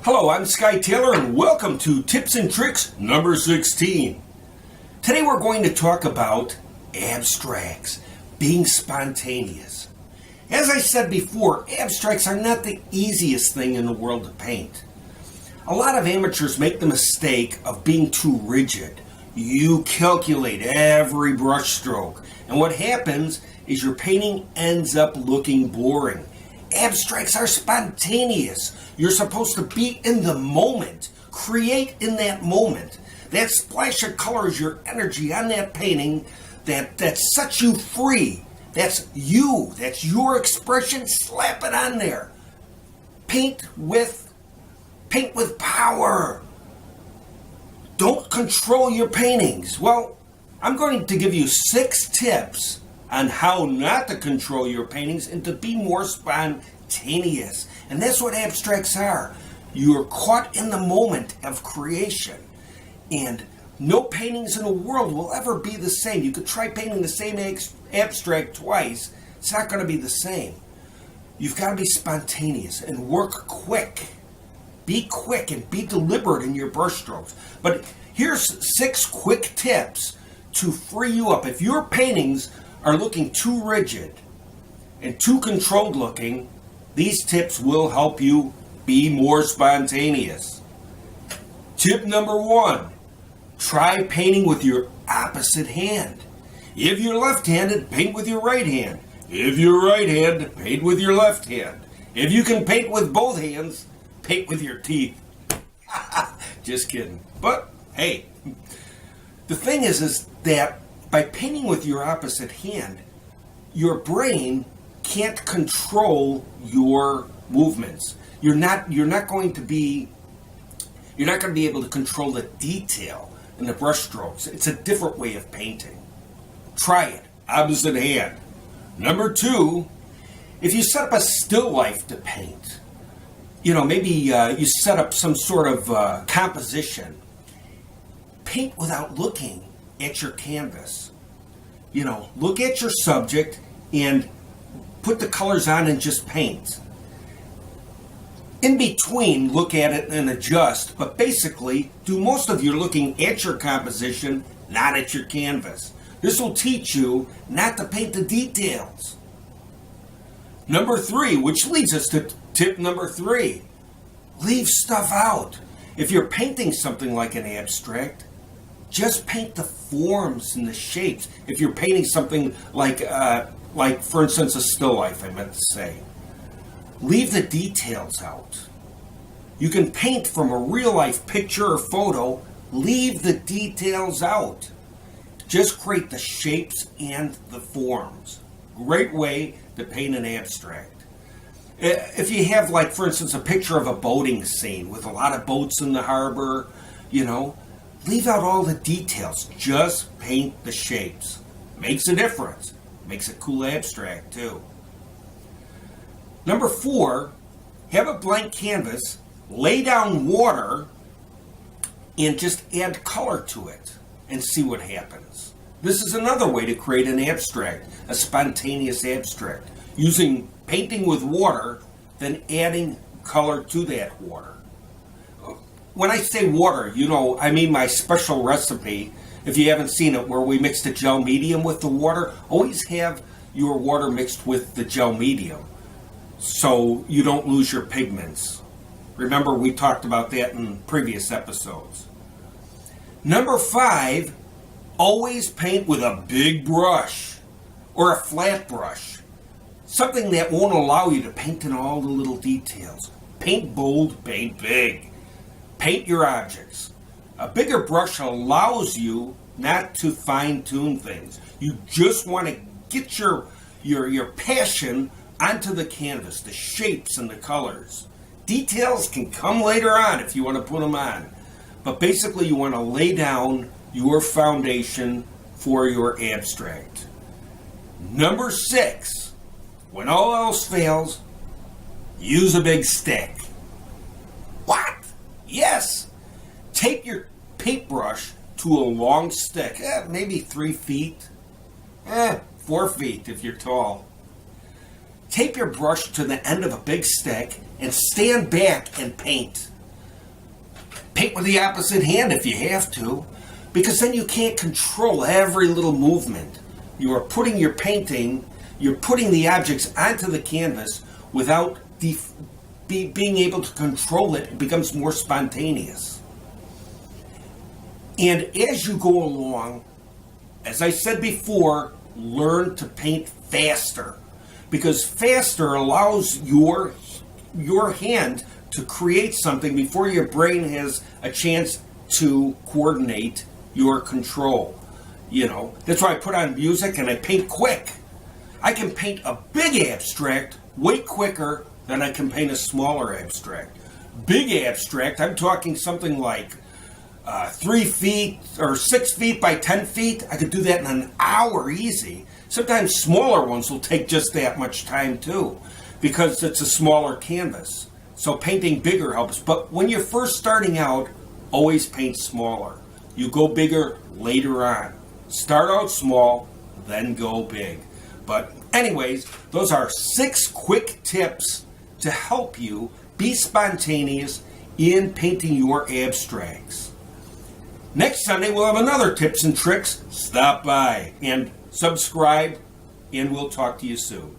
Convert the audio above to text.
Hello, I'm Skye Taylor and welcome to Tips and Tricks number 16. Today we're going to talk about abstracts, being spontaneous. As I said before, abstracts are not the easiest thing in the world to paint. A lot of amateurs make the mistake of being too rigid. You calculate every brush stroke, and what happens is your painting ends up looking boring. Abstracts are spontaneous. You're supposed to be in the moment, create in that moment. That splash of color is your energy on that painting that sets you free. That's you. That's your expression. Slap it on there. Paint with power. Don't control your paintings. Well, I'm going to give you 6 tips on how not to control your paintings and to be more spontaneous. And that's what abstracts are. You're caught in the moment of creation. And no paintings in the world will ever be the same. You could try painting the same abstract twice. It's not going to be the same. You've got to be spontaneous and work quick. Be quick and be deliberate in your brushstrokes. But here's 6 quick tips to free you up. If your paintings are looking too rigid and too controlled looking, these tips will help you be more spontaneous. Tip number 1, try painting with your opposite hand. If you're left-handed, paint with your right hand. If you're right-handed, paint with your left hand. If you can paint with both hands, paint with your teeth. Just kidding. But hey, the thing is that by painting with your opposite hand, your brain can't control your movements. You're not going to be able to control the detail in the brush strokes. It's a different way of painting. Try it. Opposite hand. Number 2, if you set up a still life to paint, maybe you set up some sort of composition. Paint without looking at your canvas. Look at your subject and put the colors on and just paint. In between, look at it and adjust, but basically, do most of your looking at your composition, not at your canvas. This will teach you not to paint the details. Number 3, which leads us to tip number 3, leave stuff out. If you're painting something like an abstract, just paint the forms and the shapes. If you're painting something like for instance, a still life, I meant to say, leave the details out. You can paint from a real life picture or photo, leave the details out. Just create the shapes and the forms. Great way to paint an abstract. If you have, for instance, a picture of a boating scene with a lot of boats in the harbor, leave out all the details. Just paint the shapes. Makes a difference. Makes a cool abstract, too. Number 4, have a blank canvas, lay down water, and just add color to it and see what happens. This is another way to create an abstract, a spontaneous abstract, using painting with water, then adding color to that water. When I say water, I mean my special recipe. If you haven't seen it, where we mix the gel medium with the water, always have your water mixed with the gel medium so you don't lose your pigments. Remember, we talked about that in previous episodes. Number 5, always paint with a big brush or a flat brush. Something that won't allow you to paint in all the little details. Paint bold, paint big. Paint your objects. A bigger brush allows you not to fine-tune things. You just want to get your passion onto the canvas, the shapes and the colors. Details can come later on if you want to put them on. But basically you want to lay down your foundation for your abstract. Number 6, when all else fails, use a big stick. What? Yes! Take your paintbrush to a long stick, maybe 3 feet, 4 feet if you're tall. Tape your brush to the end of a big stick and stand back and paint. Paint with the opposite hand if you have to, because then you can't control every little movement. You are putting your painting, you're putting the objects onto the canvas without being able to control it. It becomes more spontaneous. And as you go along, as I said before, learn to paint faster, because faster allows your hand to create something before your brain has a chance to coordinate your control. You know, that's why I put on music and I paint quick. I can paint a big abstract way quicker than I can paint a smaller abstract. Big abstract, I'm talking something like 3 feet or 6 feet by 10 feet. I could do that in an hour easy. Sometimes smaller ones will take just that much time too, because it's a smaller canvas. So painting bigger helps. But when you're first starting out, always paint smaller. You go bigger later on. Start out small, then go big. But anyways, those are 6 quick tips to help you be spontaneous in painting your abstracts. Next Sunday, we'll have another tips and tricks. Stop by and subscribe, and we'll talk to you soon.